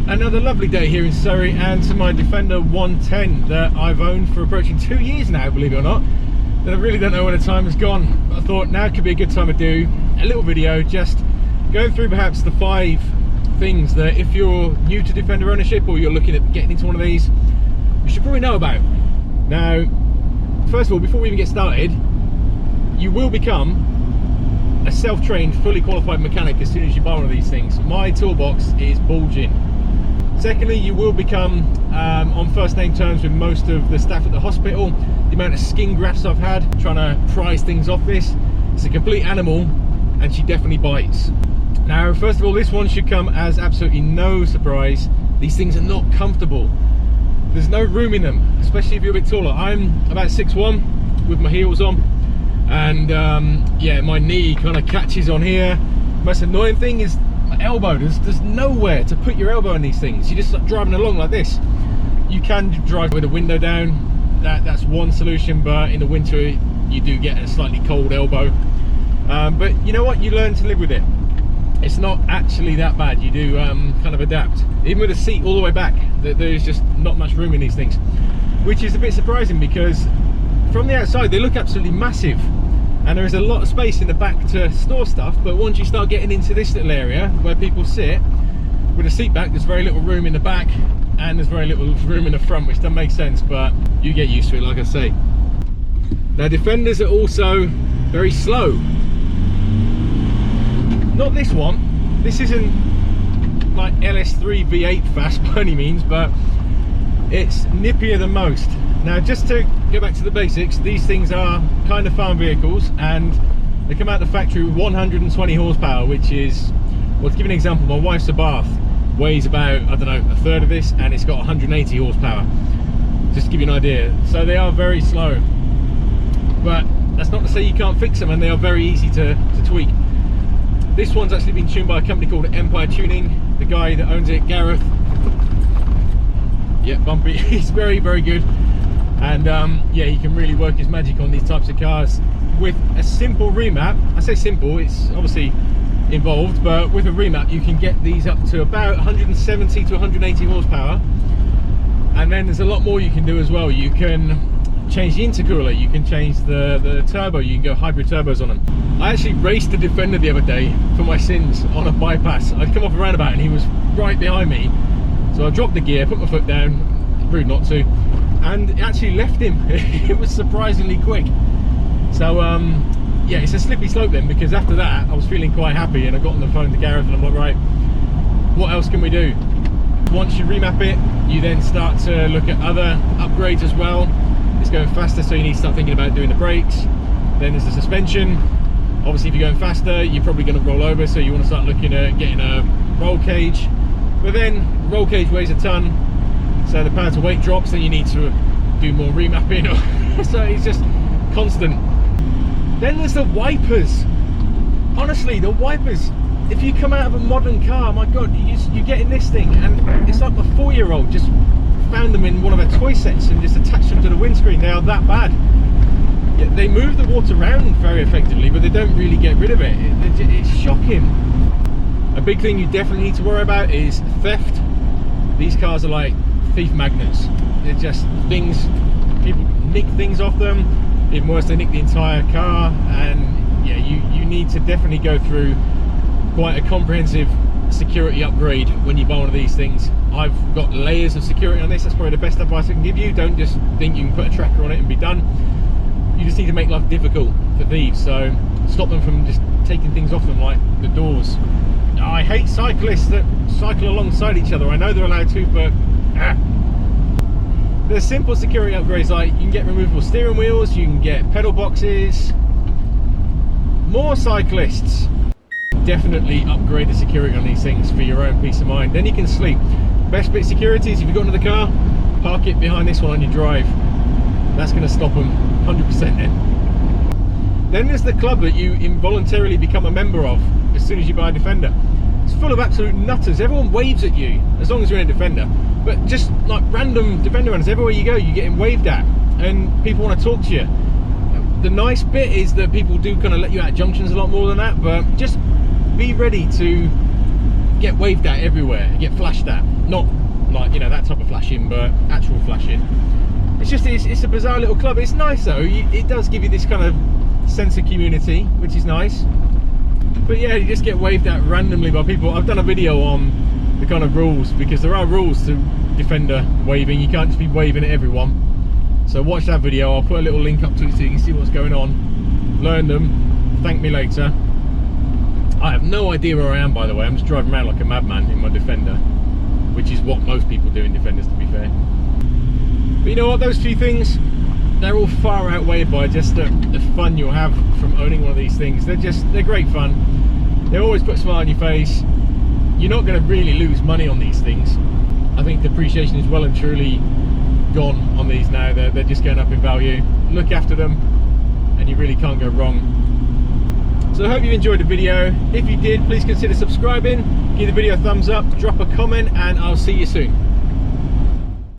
Another lovely day here in Surrey, and to my Defender 110 that I've owned for approaching 2 years now, believe it or not. And I really don't know when the time has gone. But I thought now could be a good time to do a little video just going through perhaps the 5 things that if you're new to Defender ownership or you're looking at getting into one of these, you should probably know about. Now, first of all, before we even get started, you will become a self-trained, fully qualified mechanic as soon as you buy one of these things. My toolbox is bulging. Secondly, you will become on first name terms with most of the staff at the hospital. The amount of skin grafts I've had trying to prise things off this, it's a complete animal, and she definitely bites. Now, first of all, this one should come as absolutely no surprise. These things are not comfortable. There's no room in them, especially if you're a bit taller. I'm about 6'1" with my heels on, and yeah, my knee kind of catches on here. Most annoying thing is my elbow. There's nowhere to put your elbow in these things. You're just like driving along like this. You can drive with the window down. That's one solution, but in the winter you do get a slightly cold elbow. But you know what? You learn to live with it. It's not actually that bad. You do kind of adapt. Even with the seat all the way back, there's just not much room in these things, which is a bit surprising because from the outside they look absolutely massive, and there is a lot of space in the back to store stuff. But once you start getting into this little area where people sit with a seat back, there's very little room in the back and there's very little room in the front, which doesn't make sense, but you get used to it, like I say. Now, Defenders are also very slow. Not this one. This isn't like LS3 V8 fast by any means, but it's nippier than most. Now, just to go back to the basics, these things are kind of farm vehicles, and they come out of the factory with 120 horsepower, which is, well, to give you an example, my wife's Abarth weighs about, I don't know, a third of this, and it's got 180 horsepower, just to give you an idea. So they are very slow, but that's not to say you can't fix them, and they are very easy to tweak. This one's actually been tuned by a company called Empire Tuning. The guy that owns it, Gareth, yeah, bumpy, he's very, very good. And yeah, he can really work his magic on these types of cars with a simple remap. I say simple, it's obviously involved, but with a remap you can get these up to about 170 to 180 horsepower. And then there's a lot more you can do as well. You can change the intercooler, you can change the turbo, you can go hybrid turbos on them. I actually raced the Defender the other day for my sins on a bypass. I'd come off a roundabout and he was right behind me, so I dropped the gear, put my foot down, rude not to, and it actually left him. It was surprisingly quick. So yeah, it's a slippery slope then, because after that I was feeling quite happy, and I got on the phone to Gareth and I'm like, right, what else can we do? Once you remap it, you then start to look at other upgrades as well. It's going faster, so you need to start thinking about doing the brakes. Then there's the suspension. Obviously, if you're going faster, you're probably going to roll over, so you want to start looking at getting a roll cage. But then roll cage weighs a ton, so the power to weight drops, then you need to do more remapping. So it's just constant. Then there's the wipers. Honestly, the wipers, if you come out of a modern car, my god, you get in this thing, and it's like a 4-year-old just found them in one of their toy sets and just attached them to the windscreen. They are that bad. Yeah, they move the water around very effectively, but they don't really get rid of it. It's shocking. A big thing you definitely need to worry about is theft. These cars are like thief magnets. They're just things, people nick things off them. Even worse, they nick the entire car. And yeah, you need to definitely go through quite a comprehensive security upgrade when you buy one of these things. I've got layers of security on this. That's probably the best advice I can give you. Don't just think you can put a tracker on it and be done. You just need to make life difficult for thieves, so stop them from just taking things off them, like the doors. I hate cyclists that cycle alongside each other. I know they're allowed to, but there's simple security upgrades, like you can get removable steering wheels, you can get pedal boxes. More cyclists, definitely upgrade the security on these things for your own peace of mind. Then you can sleep. Best bit of security is if you got into the car, park it behind this one on your drive. That's going to stop them 100% Then there's the club that you involuntarily become a member of as soon as you buy a Defender. It's full of absolute nutters. Everyone waves at you as long as you're in a Defender, but just like random Defender runners, everywhere you go you're getting waved at and people want to talk to you. The nice bit is that people do kind of let you out at junctions a lot more than that, but just be ready to get waved at everywhere, get flashed at. not like, you know, that type of flashing, but actual flashing. It's a bizarre little club. It's nice though. It does give you this kind of sense of community, which is nice. But yeah, you just get waved at randomly by people. I've done a video on the kind of rules, because there are rules to Defender waving. You can't just be waving at everyone. So watch that video. I'll put a little link up to it so you can see what's going on. Learn them. Thank me later. I have no idea where I am, by the way. I'm just driving around like a madman in my Defender, which is what most people do in Defenders, to be fair. But you know what, those few things, they're all far outweighed by just the fun you'll have from owning one of these things. They're great fun. They always put a smile on your face. You're not going to really lose money on these things. I think depreciation is well and truly gone on these now. They're just going up in value. Look after them and you really can't go wrong. So I hope you enjoyed the video. If you did, please consider subscribing, give the video a thumbs up, drop a comment, and I'll see you soon.